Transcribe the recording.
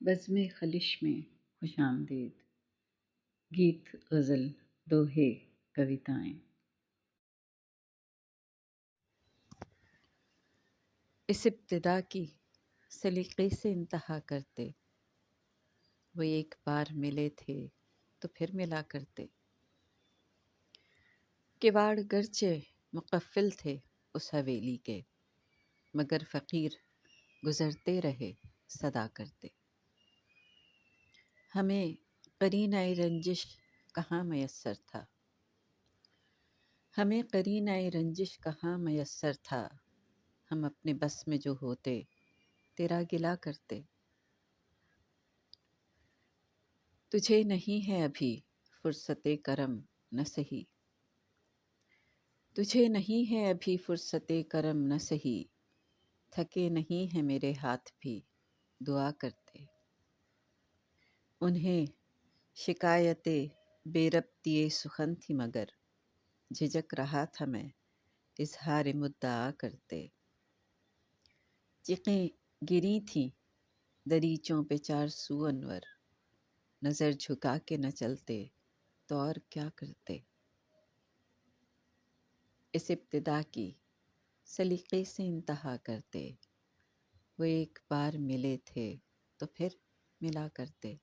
بزم خلش میں خوش آمدید، گیت غزل دوہے کویتائیں۔ اس ابتدا کی سلیقے سے انتہا کرتے، وہ ایک بار ملے تھے تو پھر ملا کرتے، کواڑ گرچہ مقفل تھے اس حویلی کے، مگر فقیر گزرتے رہے صدا کرتے۔ ہمیں قرینۂ رنجش کہاں میسر تھا، ہمیں قرینۂ رنجش کہاں میسر تھا، ہم اپنے بس میں جو ہوتے تیرا گلا کرتے۔ تجھے نہیں ہے ابھی فرصت کرم نہ سہی، تجھے نہیں ہے ابھی فرصت کرم نہ سہی، تھکے نہیں ہیں میرے ہاتھ بھی دعا کرتے۔ انہیں شکایت بے ربطی سخن تھی مگر جھجک رہا تھا میں اظہار مدعا کرتے۔ چیخیں گری تھیں دریچوں پہ چار سو انور، نظر جھکا کے نہ چلتے تو اور کیا کرتے۔ اس ابتدا کی سلیقے سے انتہا کرتے، وہ ایک بار ملے تھے تو پھر ملا کرتے۔